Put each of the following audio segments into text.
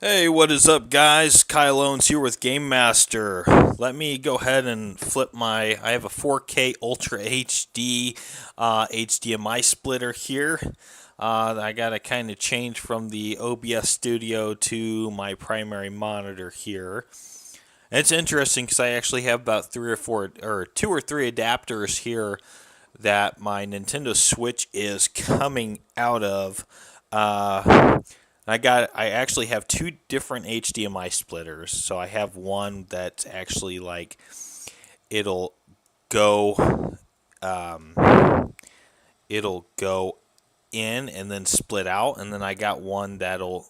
Hey, what is up, guys? Kyle Owens here with Game Master. Let me go ahead and flip I have a 4K Ultra HD HDMI splitter here. I got to kind of change from the OBS Studio to my primary monitor here. And it's interesting because I actually have about three or four, or two or three adapters here that my Nintendo Switch is coming out of. I actually have two different HDMI splitters. So I have one that's actually like it'll go it'll go in and then split out, and then I got one that'll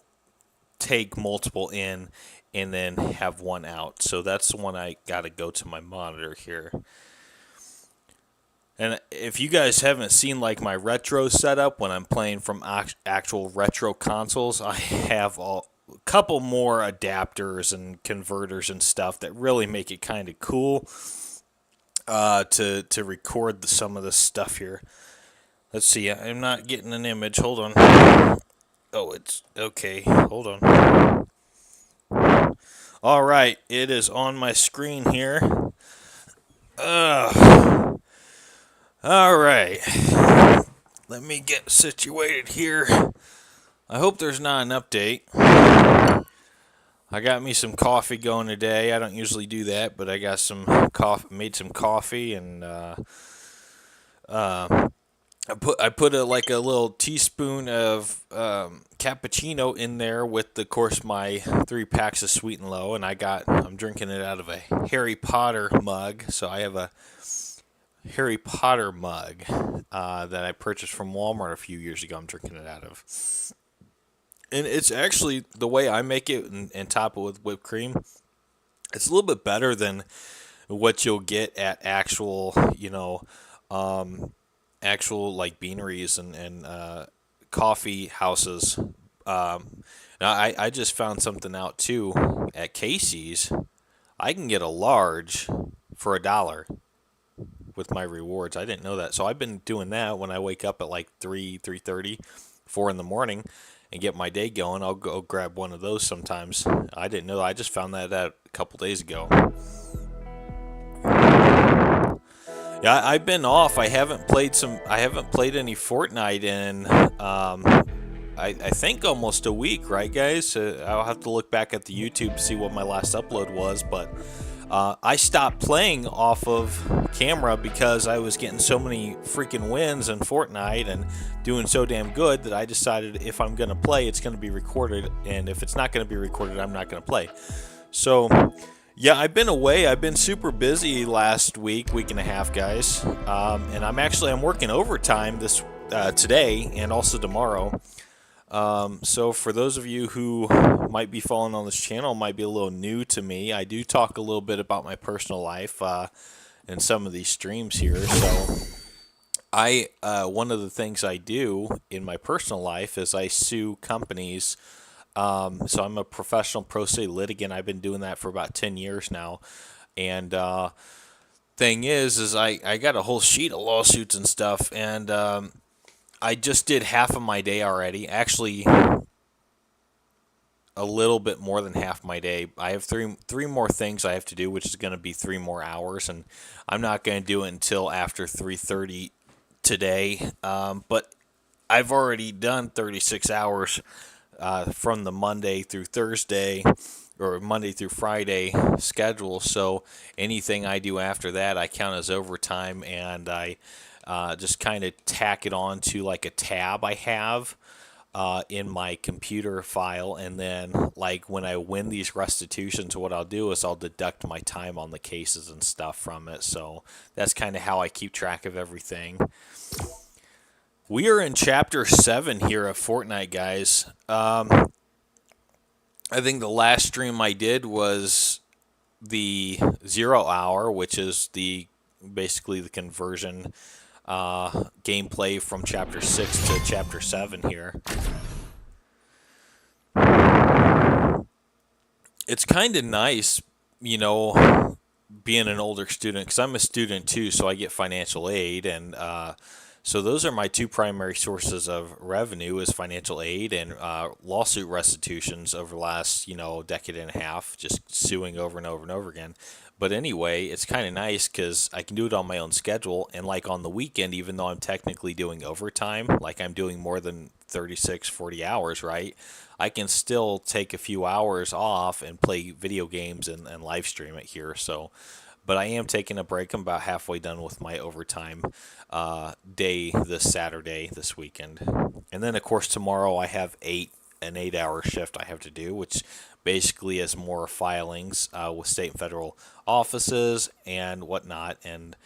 take multiple in and then have one out. So that's the one I got to go to my monitor here. And if you guys haven't seen like my retro setup when I'm playing from actual retro consoles, I have a couple more adapters and converters and stuff that really make it kind of cool to record some of this stuff here. Let's see, I'm not getting an image. Hold on. Oh, it's okay. Hold on. All right, it is on my screen here. All right. Let me get situated here. I hope there's not an update. I got me some coffee going today. I don't usually do that, but I got some coffee, made some coffee, and I put like a little teaspoon of cappuccino in there with, of course, my 3 packs of Sweet and Low, and I'm drinking it out of a Harry Potter mug. So I have a Harry Potter mug that I purchased from Walmart a few years ago. I'm drinking it out of. And it's actually, the way I make it and top it with whipped cream, it's a little bit better than what you'll get at actual, actual like beaneries and coffee houses. Now, I just found something out too at Casey's. I can get a large for $1 with my rewards. I didn't know that. So I've been doing that when I wake up at like 3:30, 4 in the morning and get my day going. I'll go grab one of those sometimes. I didn't know. I just found that out a couple days ago. Yeah, I've been off. I haven't played any Fortnite in I think almost a week, right, guys? I'll have to look back at the YouTube to see what my last upload was, but I stopped playing off of camera because I was getting so many freaking wins in Fortnite and doing so damn good that I decided if I'm going to play, it's going to be recorded, and if it's not going to be recorded, I'm not going to play. So, yeah, I've been away. I've been super busy last week and a half, guys, and I'm working overtime today and also tomorrow. So for those of you who might be following on this channel, might be a little new to me, I do talk a little bit about my personal life in some of these streams here. So one of the things I do in my personal life is I sue companies. So I'm a professional pro se litigant. I've been doing that for about 10 years now. And thing is I got a whole sheet of lawsuits and stuff, and I just did half of my day already. Actually, a little bit more than half my day. I have three more things I have to do, which is going to be 3 more hours, and I'm not going to do it until after 3:30 today. But I've already done 36 hours from the Monday through Thursday or Monday through Friday schedule. So anything I do after that, I count as overtime, and I just kind of tack it on to like a tab I have in my computer file, and then like when I win these restitutions, what I'll do is I'll deduct my time on the cases and stuff from it. So that's kind of how I keep track of everything. We are in Chapter 7 here of Fortnite, guys. I think the last stream I did was the 0 hour, which is basically the conversion gameplay from Chapter 6 to Chapter 7 here. It's kind of nice, being an older student, because I'm a student too, so I get financial aid, and So those are my two primary sources of revenue: is financial aid and lawsuit restitutions over the last decade and a half, just suing over and over and over again. But anyway, it's kind of nice because I can do it on my own schedule, and like on the weekend, even though I'm technically doing overtime, like I'm doing more than 36, 40 hours, right? I can still take a few hours off and play video games and live stream it here. So, but I am taking a break. I'm about halfway done with my overtime day this Saturday, this weekend. And then, of course, tomorrow I have an 8-hour shift I have to do, which basically is more filings with state and federal offices and whatnot. And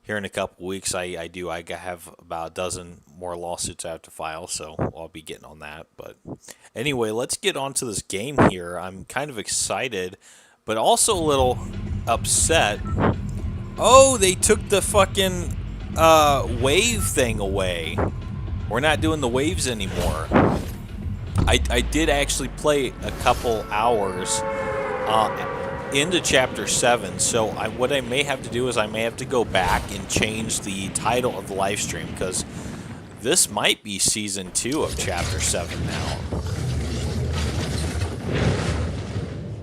here in a couple weeks, I have about a dozen more lawsuits I have to file, so I'll be getting on that. But anyway, let's get on to this game here. I'm kind of excited, but also a little upset. Oh, they took the fucking wave thing away. We're not doing the waves anymore. I did actually play a couple hours into Chapter 7, so what I may have to do is I may have to go back and change the title of the live stream, because this might be Season 2 of Chapter 7 now.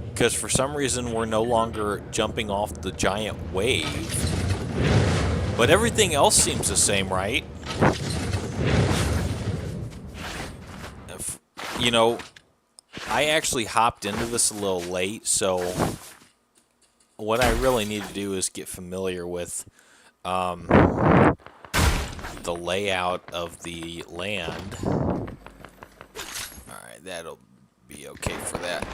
Because for some reason we're no longer jumping off the giant wave. But everything else seems the same, right? I actually hopped into this a little late, so what I really need to do is get familiar with the layout of the land. Alright, that'll be okay for that.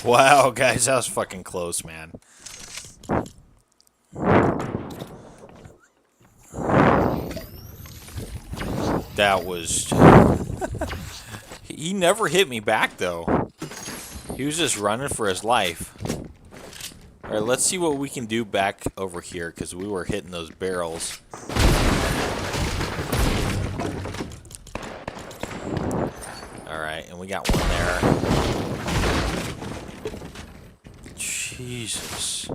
Wow, guys, that was fucking close, man. That was... He never hit me back, though. He was just running for his life. Alright, let's see what we can do back over here, because we were hitting those barrels. Alright, and we got one there. Jesus.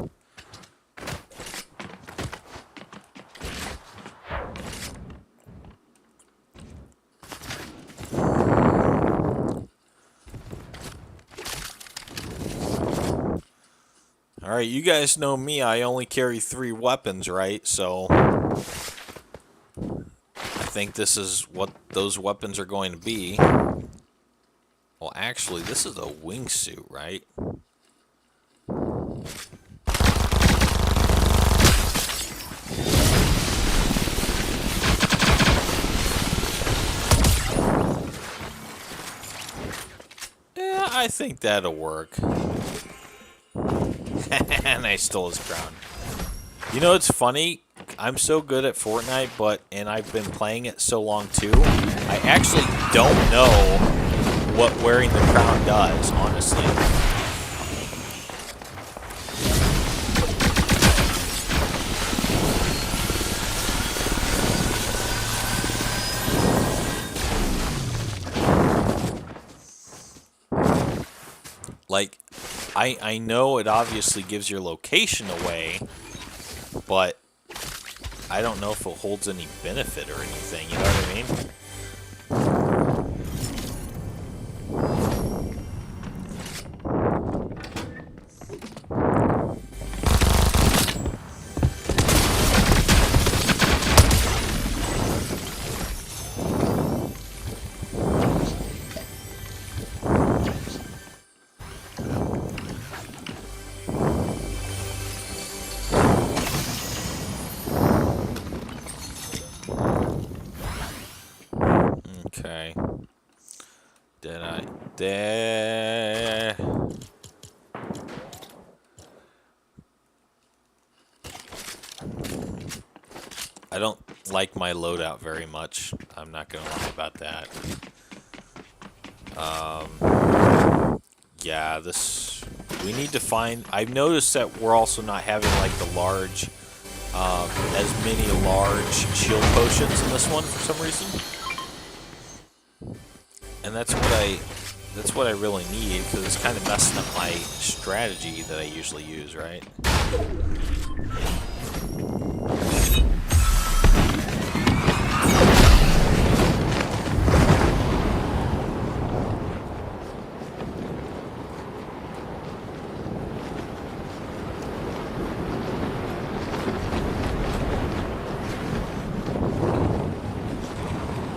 Alright, you guys know me, I only carry 3 weapons, right? So I think this is what those weapons are going to be. Well, actually, this is a wingsuit, right? Yeah, I think that'll work. And I stole his crown. You know, it's funny. I'm so good at Fortnite, and I've been playing it so long too. I actually don't know what wearing the crown does, honestly. Like, I know it obviously gives your location away, but I don't know if it holds any benefit or anything, you know what I mean? Okay. Did I? There. don't like my loadout very much. I'm not gonna lie about that. Yeah, we need to find. I've noticed that we're also not having like the large, as many large shield potions in this one for some reason. And that's what I really need, because it's kind of messing up my strategy that I usually use, right?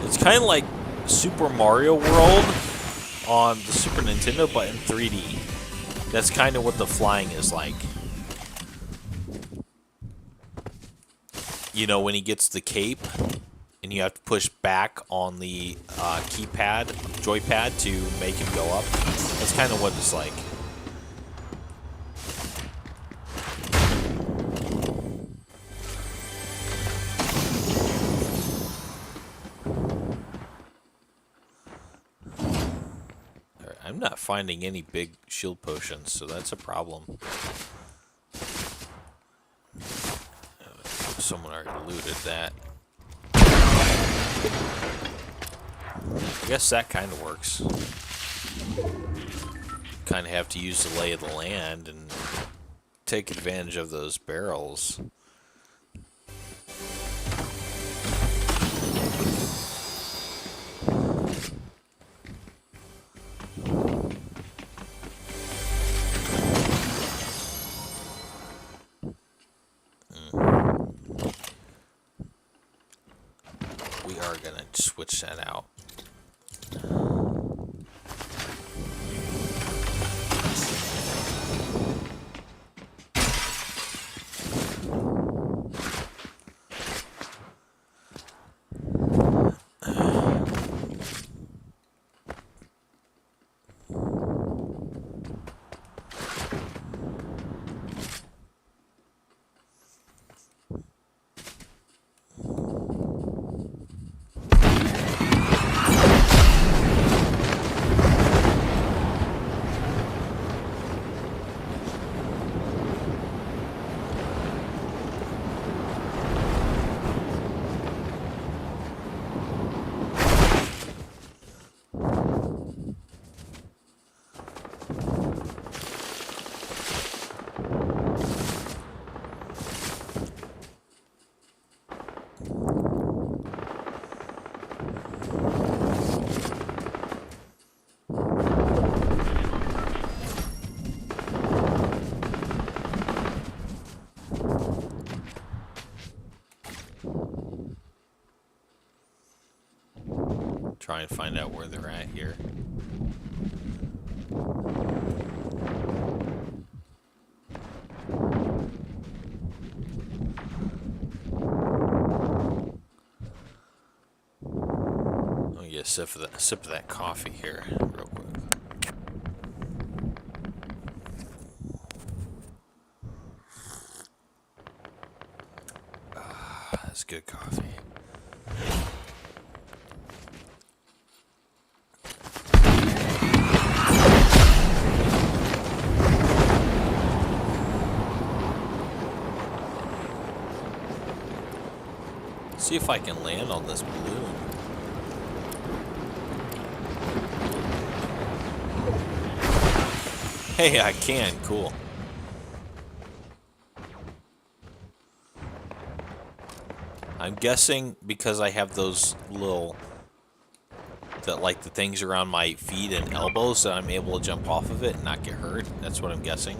It's kind of like Super Mario World on the Super Nintendo, but in 3D. That's kind of what the flying is like. You know, when he gets the cape, and you have to push back on the keypad, joypad, to make him go up. That's kind of what it's like. I'm not finding any big shield potions, so that's a problem. Someone already looted that. I guess that kind of works. Kind of have to use the lay of the land and take advantage of those barrels. We are gonna switch that out. Try and find out where they're at here. Let me get a sip of that coffee here, real quick. That's good coffee. See if I can land on this balloon. Hey, I can. Cool. I'm guessing because I have those little, like the things around my feet and elbows, that I'm able to jump off of it and not get hurt. That's what I'm guessing.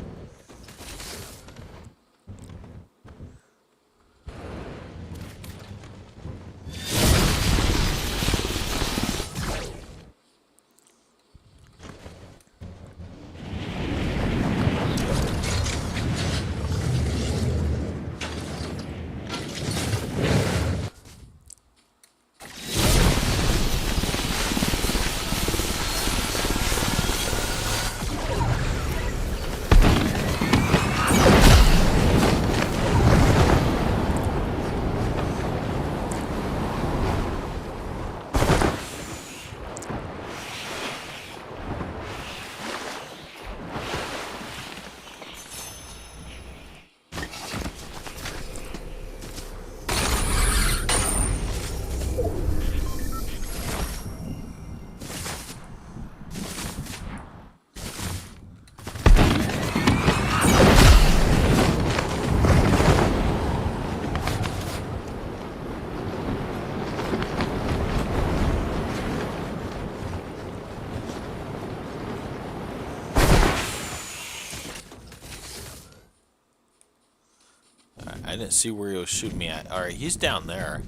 I didn't see where he was shooting me at. Alright, he's down there.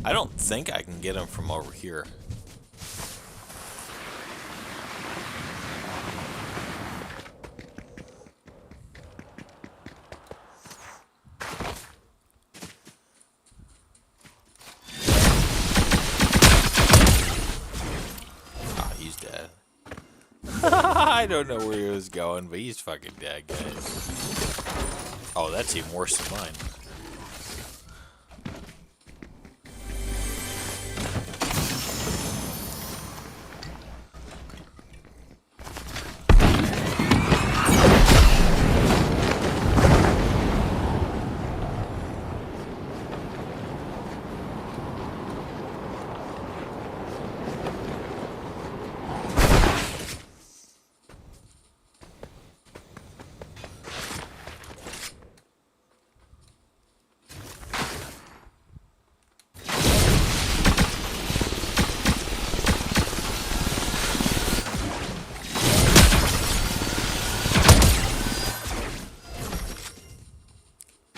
I don't think I can get him from over here. He's dead. I don't know where he was going, but he's fucking dead, guys. Oh, that's even worse than mine.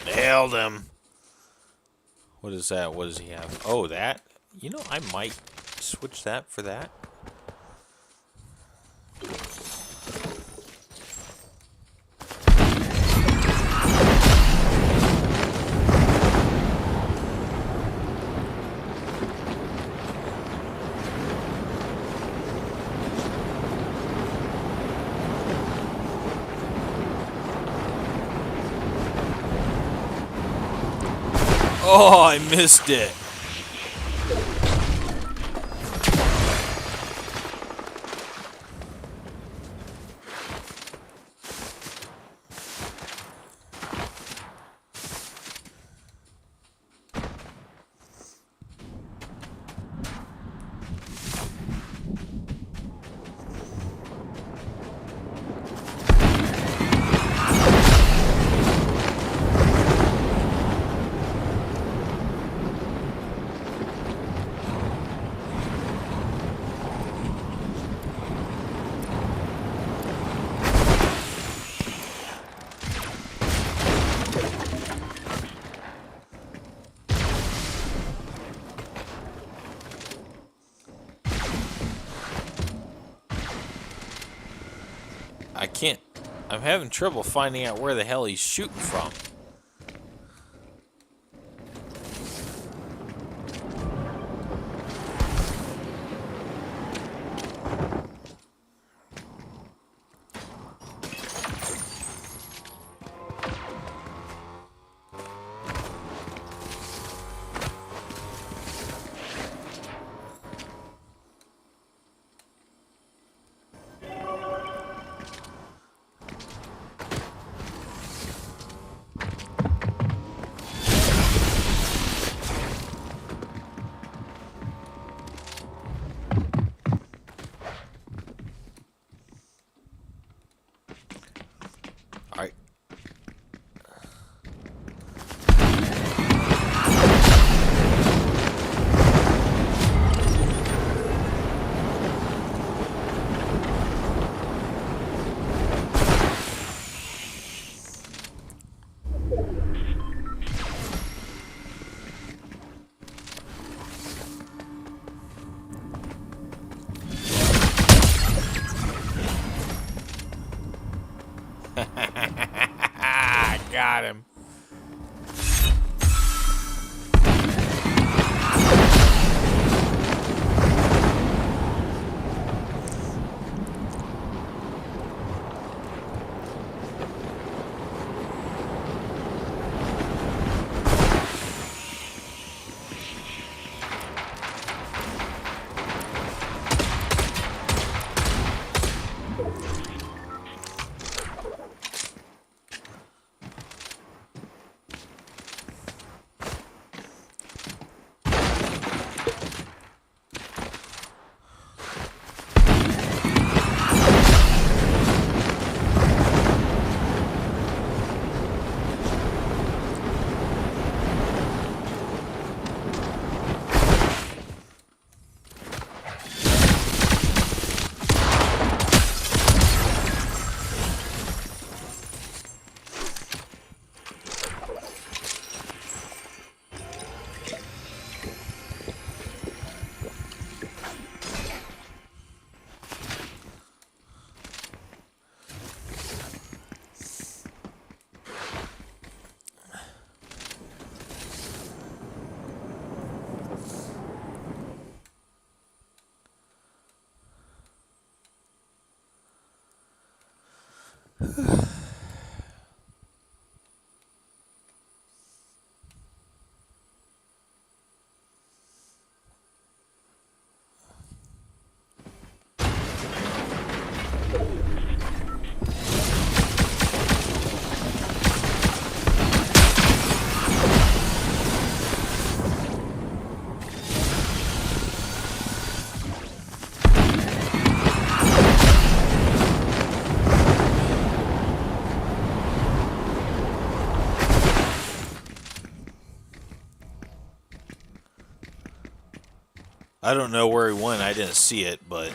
Nailed him. What is that? What does he have? Oh, that? You know, I might switch that for that. Oh, I missed it. I can't. I'm having trouble finding out where the hell he's shooting from. Alright. Got him. I don't know where he went. I didn't see it, but...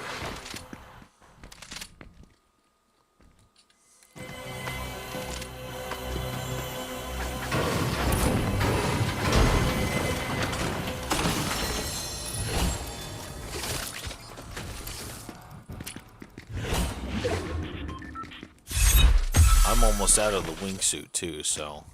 I'm almost out of the wingsuit, too, so...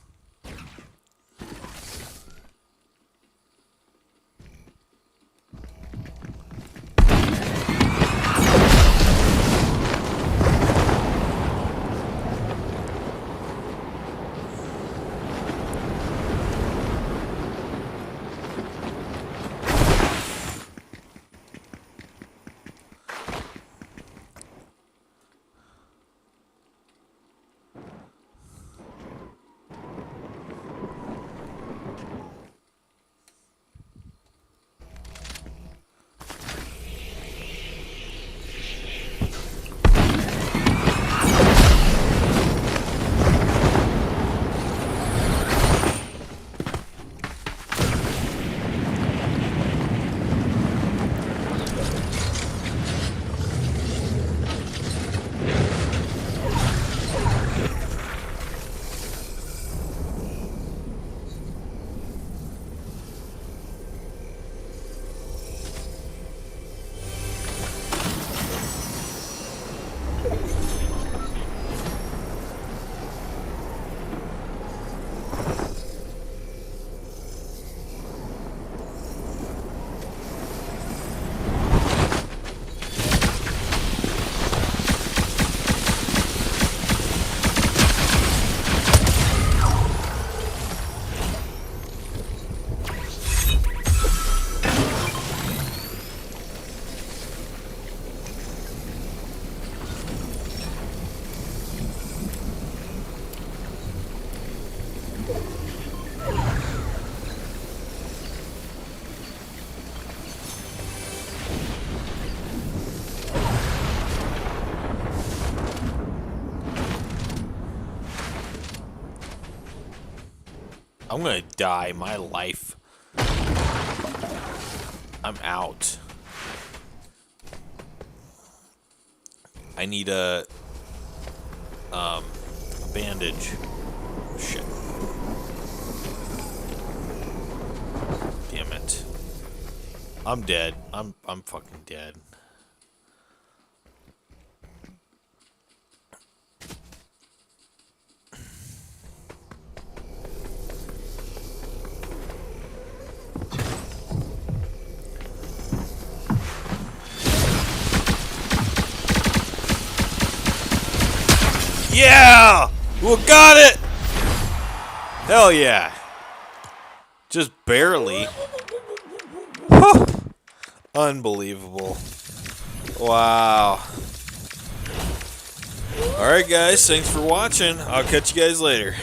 I'm gonna die. My life. I'm out. I need a bandage. Shit. Damn it. I'm dead. I'm fucking dead. Yeah! We got it! Hell yeah. Just barely. Whew. Unbelievable. Wow. Alright guys, thanks for watching. I'll catch you guys later.